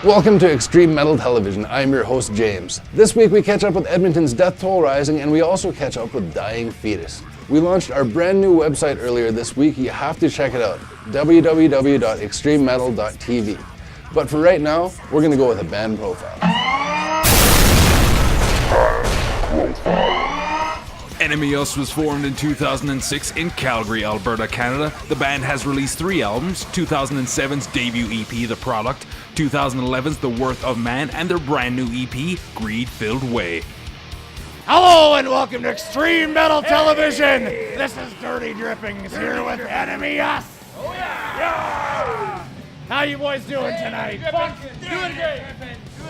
Welcome to Extreme Metal Television. I'm your host, James. This week we catch up with Edmonton's Death Toll Rising, and we also catch up with Dying Fetus. We launched our brand new website earlier this week. You have to check it out, www.extrememetal.tv. But for right now, we're going to go with a band profile. Enemyus was formed in 2006 in Calgary, Alberta, Canada. The band has released 3 albums, 2007's debut EP, The Product, 2011's The Worth of Man, and their brand new EP, Greed-Filled Way. Hello and welcome to Extreme Metal Television. This is Dirty Drippings here with Enemyus. Oh yeah! How you boys doing tonight? Doing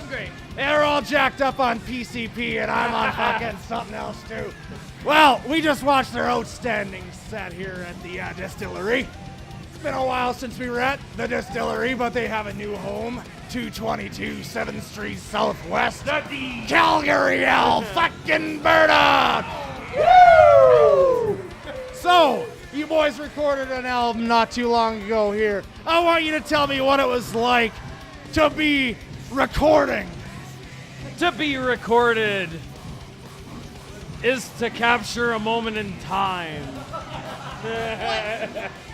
great. They're all jacked up on PCP and I'm on fucking something else too. Well, we just watched their outstanding set here at the distillery. It's been a while since we were at the distillery, but they have a new home, 222 7th Street Southwest, Calgary, Alberta. Woo! So, you boys recorded an album not too long ago here. I want you to tell me what it was like to be recording. To be recorded is to capture a moment in time.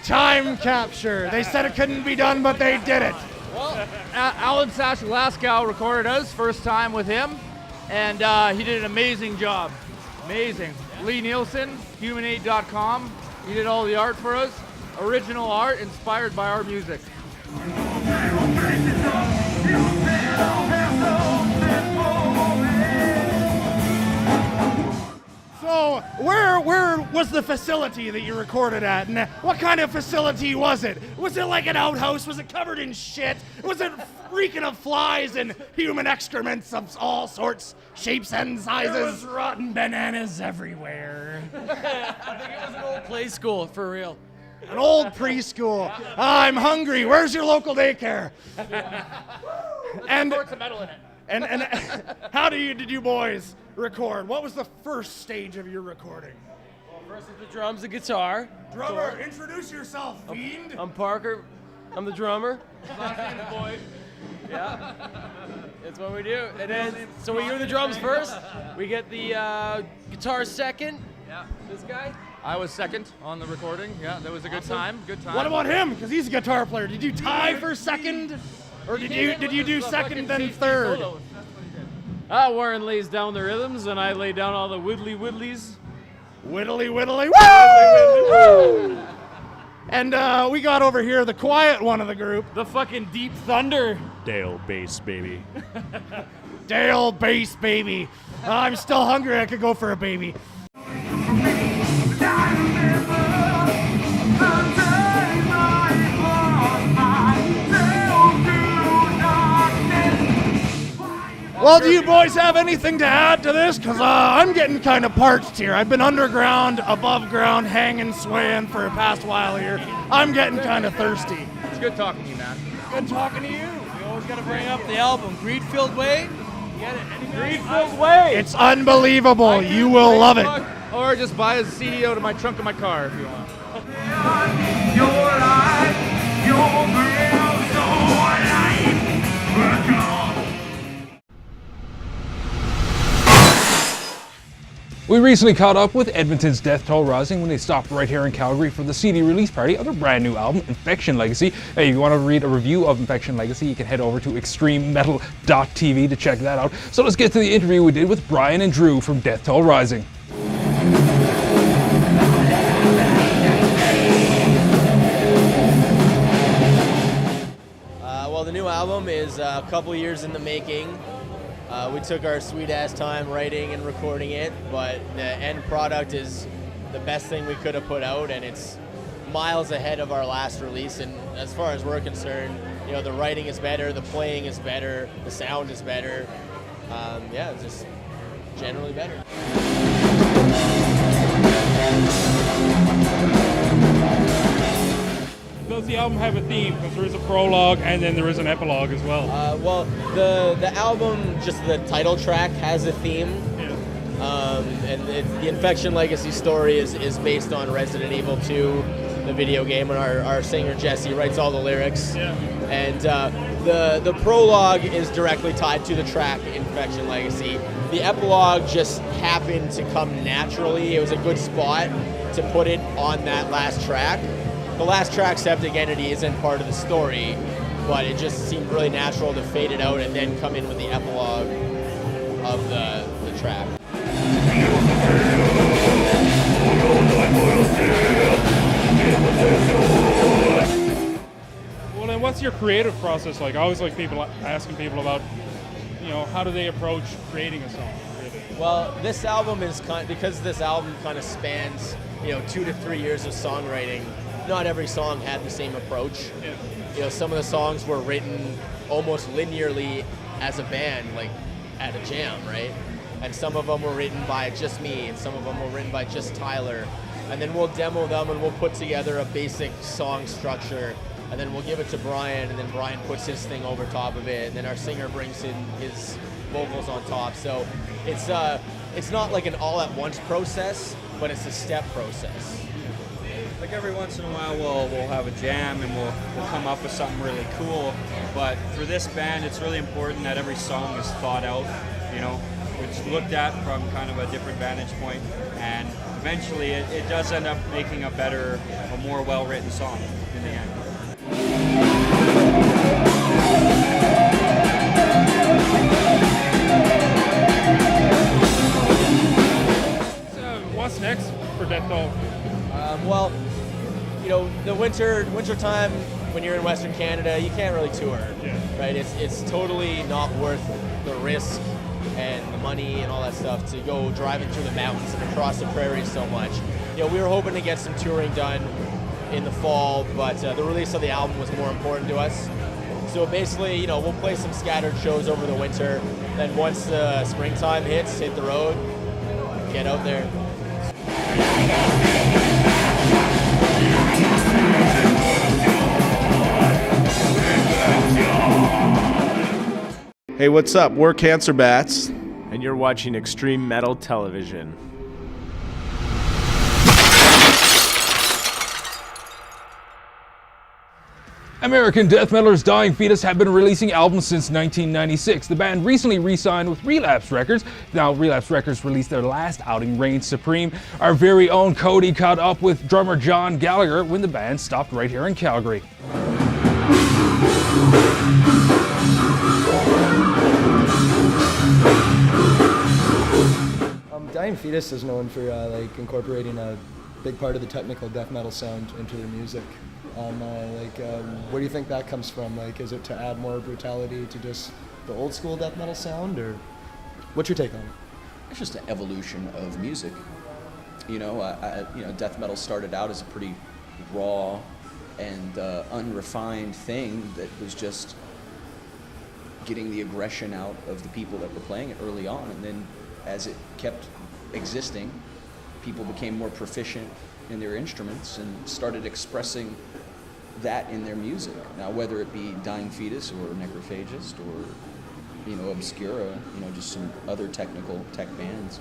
Time capture. They said it couldn't be done, but they did it. Well, Alan Sashalaskow recorded us first time with him, and he did an amazing job. Amazing. Lee Nielsen, human8.com. He did all the art for us. Original art inspired by our music. So, where was the facility that you recorded at? And what kind of facility was it? Was it like an outhouse? Was it covered in shit? Was it reeking of flies and human excrements of all sorts, shapes, and sizes? There was rotten bananas everywhere. I think it was an old play school, for real. An old preschool. I'm hungry. Where's your local daycare? And how did you boys record? What was the first stage of your recording? Well, first is the drums and guitar. Drummer, introduce yourself, fiend. I'm Parker. I'm the drummer. Yeah. That's what we do. And then, so we hear the drums first. We get the guitar second. Yeah. This guy. I was second on the recording. Yeah, that was a good time. Good time. What about him? Because he's a guitar player. Did you tie for second? Or did you do second then third? Warren lays down the rhythms and I lay down all the whittlies. Whittly, woo! And we got over here the quiet one of the group. The fucking deep thunder. Dale bass, baby. Dale bass, baby. I'm still hungry. I could go for a baby. Well, do you boys have anything to add to this? Because I'm getting kind of parched here. I've been underground, above ground, hanging, swaying for the past while here. I'm getting kind of thirsty. It's good talking to you, man. Good talking to you. We always got to bring up the album, Greed-Filled Way. You get it? Greed-Filled Way. It's unbelievable. You will love it. Or just buy a CD out of my trunk of my car if you want. We recently caught up with Edmonton's Death Toll Rising when they stopped right here in Calgary for the CD release party of their brand new album, Infection Legacy. Hey, if you want to read a review of Infection Legacy, you can head over to extrememetal.tv to check that out. So let's get to the interview we did with Brian and Drew from Death Toll Rising. Well, the new album is a couple years in the making. We took our sweet-ass time writing and recording it, but the end product is the best thing we could have put out, and it's miles ahead of our last release. And as far as we're concerned, you know, the writing is better, the playing is better, the sound is better. Yeah, it's just generally better. Does the album have a theme? Because there is a prologue and then there is an epilogue as well. Well, the album, just the title track, has a theme. Yeah. And the Infection Legacy story is based on Resident Evil 2, the video game, and our singer Jesse writes all the lyrics. Yeah. And the prologue is directly tied to the track Infection Legacy. The epilogue just happened to come naturally. It was a good spot to put it on that last track. The last track, Septic Entity, isn't part of the story, but it just seemed really natural to fade it out and then come in with the epilogue of the track. Well, then what's your creative process like? I always like asking people about, how do they approach creating a song? Well, this album is because this album kind of spans, 2 to 3 years of songwriting. Not every song had the same approach. Yeah. Some of the songs were written almost linearly as a band, like at a jam, right? And some of them were written by just me, and some of them were written by just Tyler. And then we'll demo them and we'll put together a basic song structure, and then we'll give it to Brian, and then Brian puts his thing over top of it, and then our singer brings in his vocals on top. So it's not like an all-at-once process, but it's a step process. Like every once in a while we'll have a jam and we'll come up with something really cool, but for this band it's really important that every song is thought out, it's looked at from kind of a different vantage point, and eventually it does end up making a more well-written song in the end. So what's next for Death Toll? Well, the winter time when you're in Western Canada, you can't really tour, right? It's totally not worth the risk and the money and all that stuff to go driving through the mountains and across the prairies so much. We were hoping to get some touring done in the fall, but the release of the album was more important to us. So basically, we'll play some scattered shows over the winter. Then once the springtime hits, hit the road, get out there. Hey, what's up? We're Cancer Bats, and you're watching Extreme Metal Television. American death metalers Dying Fetus have been releasing albums since 1996. The band recently re-signed with Relapse Records. Now, Relapse Records released their last outing, Reign Supreme. Our very own Cody caught up with drummer John Gallagher when the band stopped right here in Calgary. Dying Fetus is known for incorporating a big part of the technical death metal sound into their music. Where do you think that comes from? Is it to add more brutality to just the old school death metal sound, or what's your take on it? It's just an evolution of music. Death metal started out as a pretty raw and unrefined thing that was just getting the aggression out of the people that were playing it early on, and then as it kept existing, people became more proficient in their instruments and started expressing that in their music. Now, whether it be Dying Fetus or Necrophagist or, Obscura, just some other tech bands,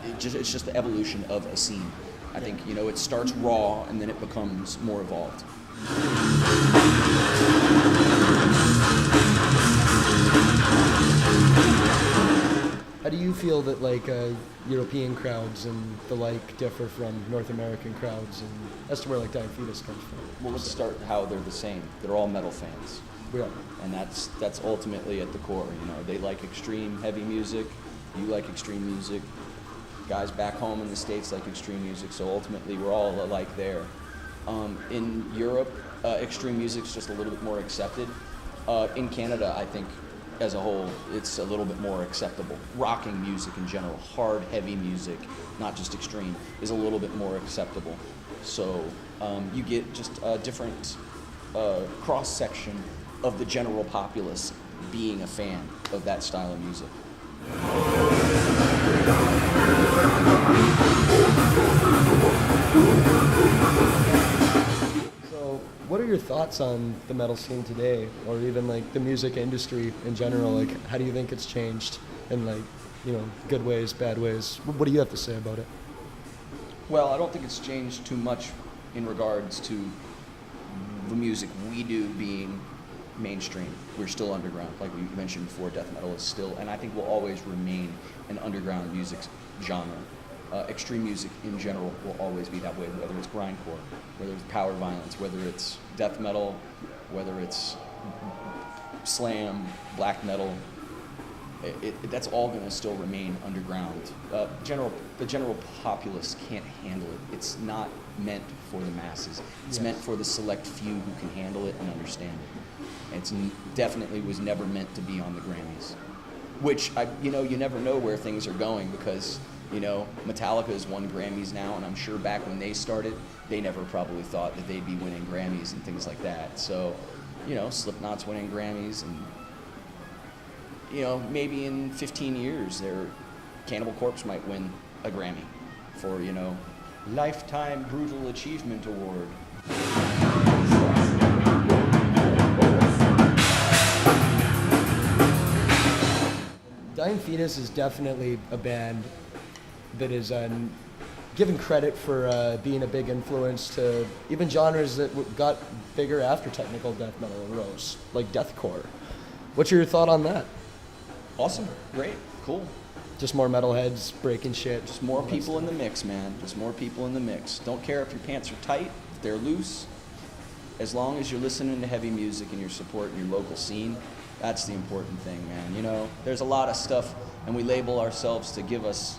it's just the evolution of a scene. I think, it starts raw and then it becomes more evolved. How do you feel that European crowds and the like differ from North American crowds, and as to where Dying Fetus comes from? Well, let's start how they're the same. They're all metal fans. Yeah. And that's ultimately at the core. They like extreme heavy music. You like extreme music. Guys back home in the States like extreme music. So ultimately, we're all alike there. In Europe, extreme music's just a little bit more accepted. In Canada, I think, as a whole, it's a little bit more acceptable. Rocking music in general, hard, heavy music, not just extreme, is a little bit more acceptable. So you get just a different cross-section of the general populace being a fan of that style of music. So, what are your thoughts on the metal scene today, or even the music industry in general? How do you think it's changed in good ways, bad ways? What do you have to say about it? Well, I don't think it's changed too much in regards to the music we do being mainstream. We're still underground. Like we mentioned before, death metal is still, and I think will always remain an underground music genre. Extreme music in general will always be that way, whether it's grindcore, whether it's power violence, whether it's death metal, whether it's slam, black metal. That's all going to still remain underground. The general populace can't handle it. It's not meant for the masses. It's meant for the select few who can handle it and understand it. It's definitely was never meant to be on the Grammys, which you never know where things are going, because Metallica has won Grammys now, and I'm sure back when they started, they never probably thought that they'd be winning Grammys and things like that. So, Slipknot's winning Grammys, and maybe in 15 years, Cannibal Corpse might win a Grammy for, Lifetime Brutal Achievement Award. Dying Fetus is definitely a band that is given credit for being a big influence to even genres that got bigger after technical death metal arose, like deathcore. What's your thought on that? Awesome, great, cool. Just more metalheads breaking shit. Just more people in the mix, man. Just more people in the mix. Don't care if your pants are tight, if they're loose. As long as you're listening to heavy music and you're supporting your local scene, that's the important thing, man. There's a lot of stuff, and we label ourselves to give us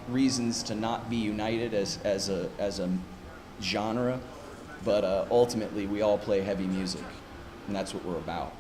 reasons to not be united as a genre, but ultimately we all play heavy music, and that's what we're about.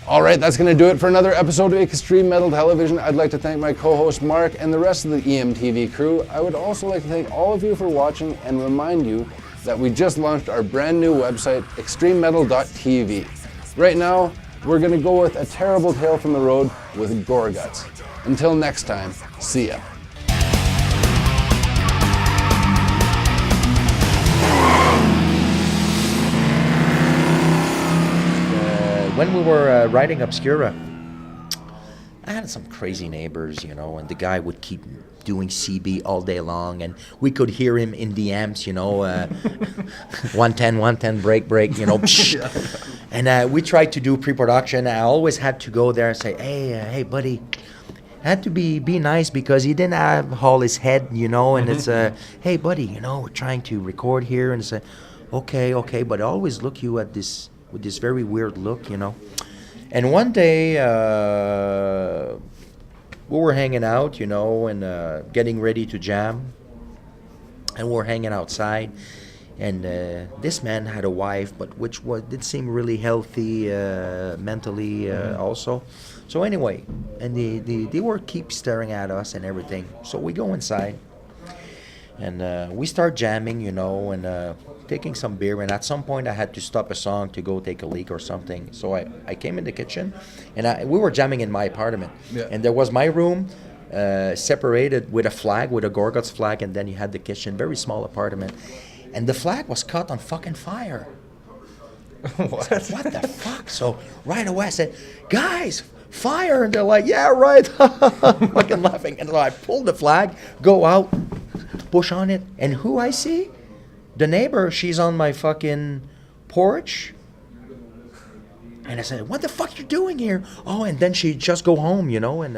All right, that's going to do it for another episode of Extreme Metal Television. I'd like to thank my co-host Mark and the rest of the EMTV crew. I would also like to thank all of you for watching and remind you that we just launched our brand new website, extrememetal.tv. Right now, we're going to go with A Terrible Tale from the Road with Gorguts. Until next time, see ya. When we were writing Obscura, I had some crazy neighbors, and the guy would keep doing CB all day long, and we could hear him in the amps, 110, break, And we tried to do pre-production. I always had to go there and say, hey, buddy, I had to be nice because he didn't have all his head, and it's, hey, buddy, we're trying to record here, and it's okay, but I always look you at this with this very weird look, And one day, we were hanging out, and getting ready to jam. And we're hanging outside. And this man had a wife, but which did seem really healthy mentally also. So anyway, and they were keep staring at us and everything. So we go inside. And we start jamming, and taking some beer. And at some point, I had to stop a song to go take a leak or something. So I came in the kitchen, and we were jamming in my apartment. Yeah. And there was my room separated with a flag, with a Gorguts flag, and then you had the kitchen, very small apartment. And the flag was caught on fucking fire. What the fuck? So right away I said, guys, fire. And they're like, yeah, right. Fucking laughing. And so I pulled the flag, go out, push on it, and who I see? The neighbor, she's on my fucking porch. And I said, what the fuck you doing here? Oh, and then she just go home, and